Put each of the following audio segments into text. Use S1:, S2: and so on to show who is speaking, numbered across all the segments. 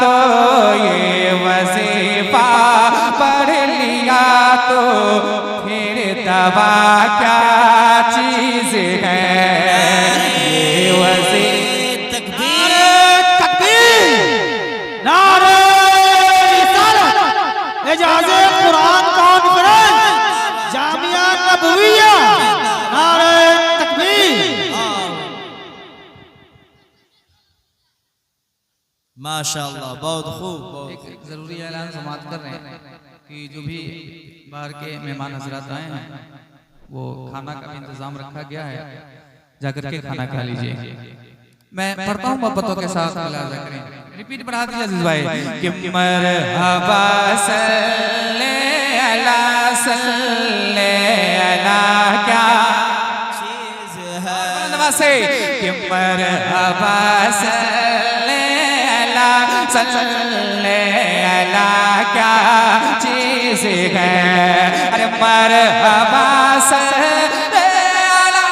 S1: तो ये वजीफा पढ़ लिया तो फिर दवा क्या चीज है। ये वजीफा
S2: तकबीर नारे रिसालत इजाज़े कुरान कॉन्फ्रेंस जामिया नबविया नारे तकबीर।
S3: माशाअल्लाह बहुत खूब।
S1: एक जरूरी ऐलान समाप्त कर रहे हैं कि जो भी बाहर के मेहमान हजरात आए हैं वो खाना का भी इंतजाम रखा गया है, जाकर के खाना खा लीजिए। मैं पढ़ता हूँ मोहब्बतों के साथ, रिपीट बढ़ा दीजिए अजीज भाई कि मरहबा सल्ले अला क्या
S3: चीज है
S1: से कि मरहबा सल्ले अला क्या चीज है। अरे मरहबा सल्ले अला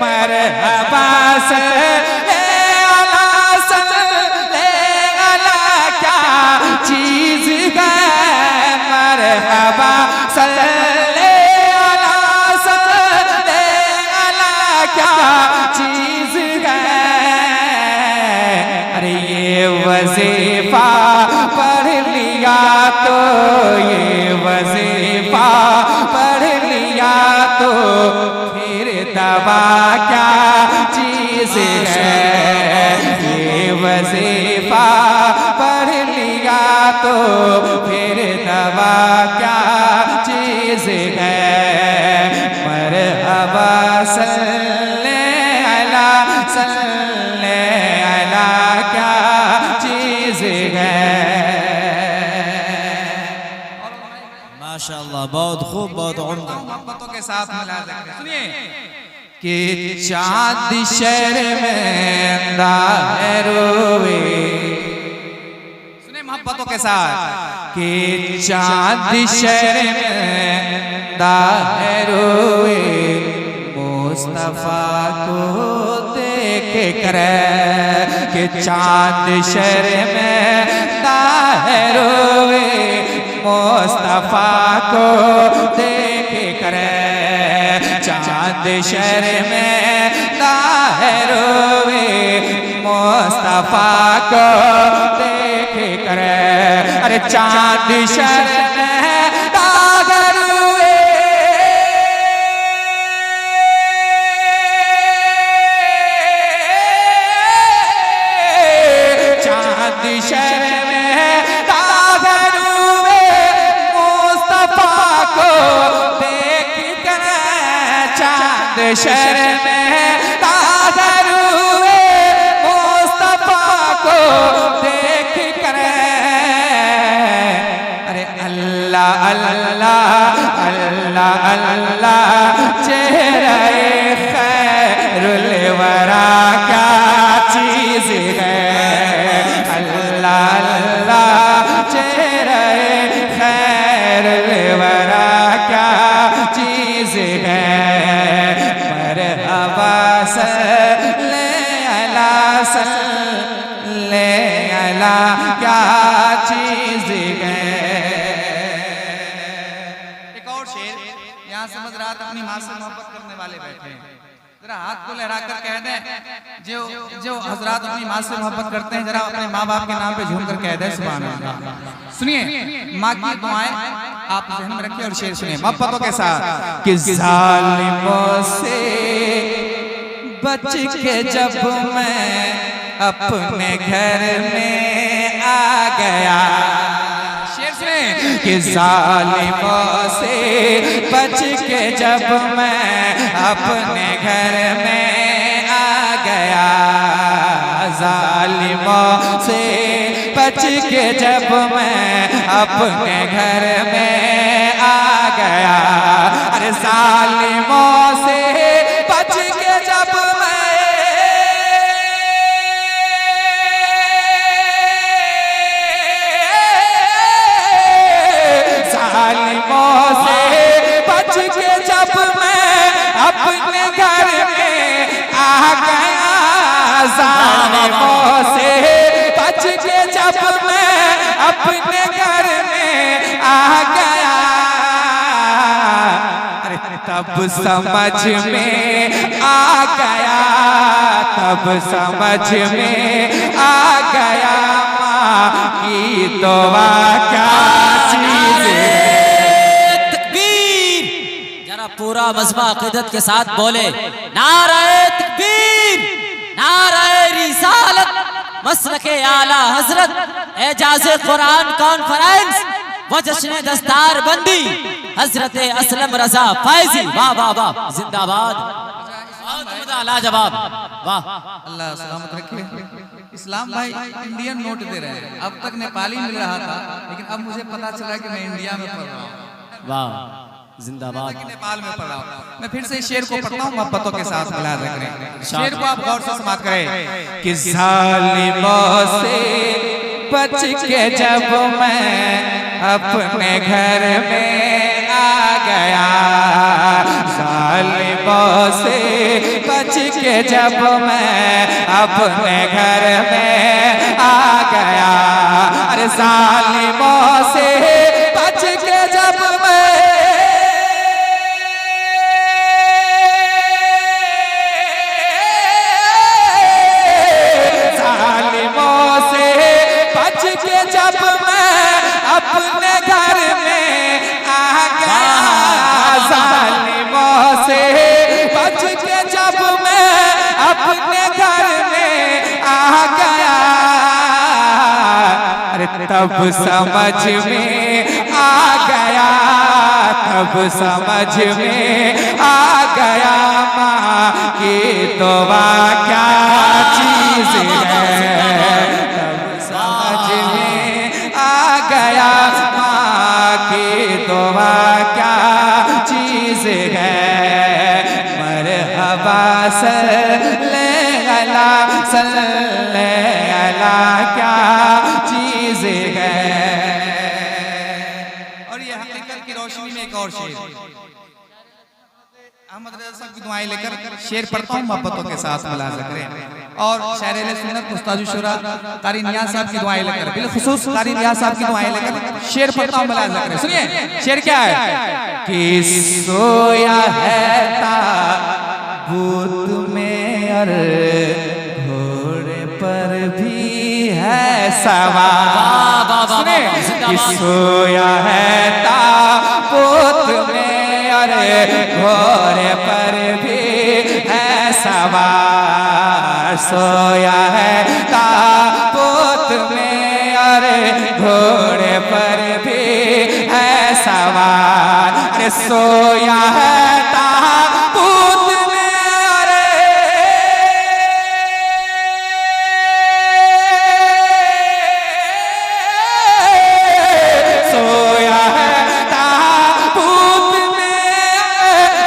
S1: मरहबा सल्ले अला क्या चीज है। मरहबा सल्ले क्या चीज है। अरे ये वजीफा पढ़ लिया तो ये वजीफा पढ़ लिया तो फिर दवा क्या चीज है। ये वजीफा पढ़ लिया तो फिर दवा क्या चीज है। मरहबा सल्ले अला क्या चीज है।
S3: माशाअल्लाह बहुत खूब बहुत उम्दा।
S1: मोहब्बतों के साथ मिला देंगे। सुनिए कि चांद शहर में रोवे, सुनिए मोहब्बतों के साथ कि चांद शहर में रोवे मुस्तफा को देख कर कि चांद शहर में रोवे मुस्तफा को देख कर। चांद शहर में रोवे मुस्तफा को देख कर। अरे चांद शहर में शहर में दागर हुए मुस्तफा को देख कर। चांद शहर में दागर हुए मुस्तफा को देख कर। अरे अल्लाह अल्लाह अल्लाह अल्लाह चेहरे खैरुल वरा क्या चीज है। अल्लाह चेहरे खैरुल वरा क्या चीज है। मरहबा सल्ले अला क्या चीज है। एक और शेर यहाँ समझ रात अपनी माँ से मोहब्बत करने वाले बैठे हैं, जरा हाथ को लहरा कर कह दें। जो हजरात अपनी माँ से मोहब्बत करते हैं जरा अपने माँ बाप के नाम पे झूम कर कह दें सुभान अल्लाह। सुनिए माँ की दुआएं आप ज़हन में रखिए और शेर सुनिए मोहब्बतों के साथ कि जालिमों से बच के जब मैं अपने घर में आ गया। शेर सुने कि जालिमों से बच के जब मैं अपने घर में आ गया। जालिमों से बच के जब मैं अपने घर में आ गया। अरे जालिमों से बच के जब मैं जालिमों से बच के जब मैं अपने घर में आ गया। अरे तब समझ में आ गया, तब समझ में आ गया माँ की दुआ क्या चीज़ है।
S4: तकबीर, जरा पूरा मजमा अक़ीदत के साथ बोले नारे तकबीर, नारे रिसालत, मसलके आला हजरत एजाज़ कुरान कॉन्फ्रेंस व जश्न दस्तार बंदी हजरत असलम रजा फैजी, वाह वाह वाह, जिंदाबाद, लाजवाब, वाह।
S1: अल्लाह सलामत रखे। इस्लाम भाई इंडियन नोट दे रहे हैं, अब तक नेपाली मिल रहा था लेकिन अब मुझे पता चला कि मैं इंडिया में पढ़ रहा हूँ,
S4: वाह, जिंदाबाद,
S1: कि नेपाल में पढ़ रहा हूँ। मैं फिर से इस शेर को पढ़ता हूँ मोहब्बतों के साथ मुलाहिजा करें। शेर को आप गौर से समाप्त करें कि ज़ालिमों से बच के जब मैं अपने घर में आ गया, ज़ालिमों से बच के जब मैं अपने घर में आ गया। अरे ज़ालिमों से बच के जब मैं जब मैं अपने घर में आ गया, ज़ालिमों से बच के जब मैं अपने घर में आ गया। अरे तब समझ में आ गया, तब समझ में आ गया माँ की दुआ क्या चीज़ है। गया माँ की दुआ क्या चीज़ है। मरहबा सल्ले अला सल्ले अला क्या चीज़ है। और ये हकीकत की रोशनी में एक और शेर, अहमद रज़ा साहब की दुआएं लेकर शेर पढ़ता हूँ, मोहब्बतों के साथ मुलाहिजा करें। और शायर अहले सुन्नत उस्ताद शुरा कारी नियाज़ साहब की दुआएं लेकर, बिलखुसूस कारी नियाज़ साहब की दुआएं लेकर शेर पढ़ता हूँ, मुलाहिजा करें। सुनिए शेर क्या है कि सोया है ताबूत में और घोड़े पर भी है सवार। सुनिए कि सोया है ताबूत में और घोड़े पर भी है सवार। सोया है ताबूत में और घोड़े पर भी है सवार। अरे सोया है ताबूत में और सोया है ताबूत में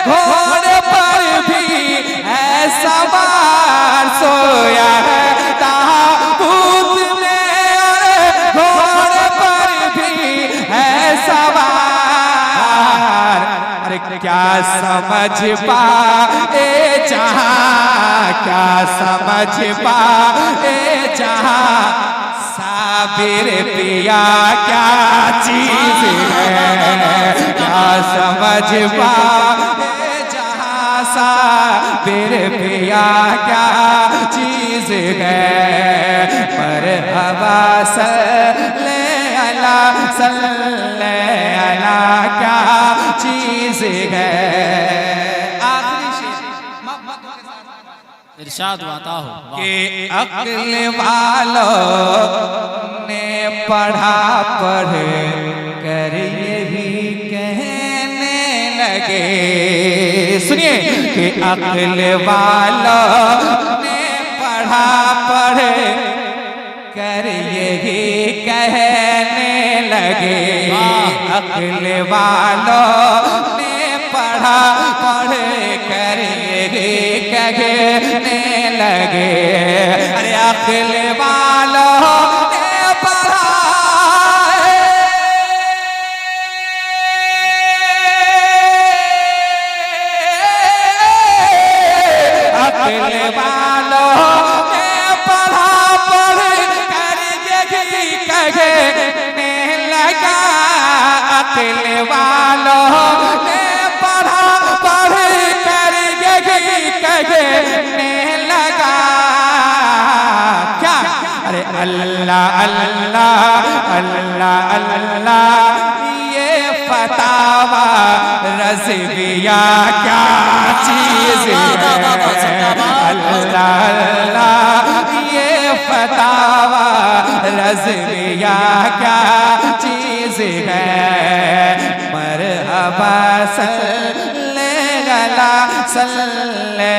S1: घोड़े पर भी है सवार। सोया है ताबूत में और घोड़े पर भी है सवार। अरे क्या समझ पाए जहाँ, क्या समझ पाए जहाँ, साबिर पिया क्या चीज़ है। क्या समझ पाए जहाँ, साबिर पिया क्या चीज़ है। मरहबा सल्ले अला सल्ले अला क्या चीज़ है। आखिरी शेर
S4: इरशाद आता हो
S1: कि अक्ल वालों ने पढ़ा पढ़ कर यही कहने लगे। सुनिए कि अक्ल वालों ने पढ़ा पढ़ कर यही कहने लगे। अक्ल वालों ने पढ़ा पढ़ कर यही कहने लगे। अरे अक्ल वालों ने पढ़ा अक्ल वालों ने पढ़ा पढ़ कर यही कहने दिल वालों ने पढ़ा पढ़ कर यही कहने लगा क्या अरे अल्लाह अल्लाह अल्लाह अल्लाह ये फतावा रज़विया क्या चीज़ है अल्लाह अल्लाह ये फतावा रज़विया क्या चीज़ है मरहबा सल्ले अला सल्ले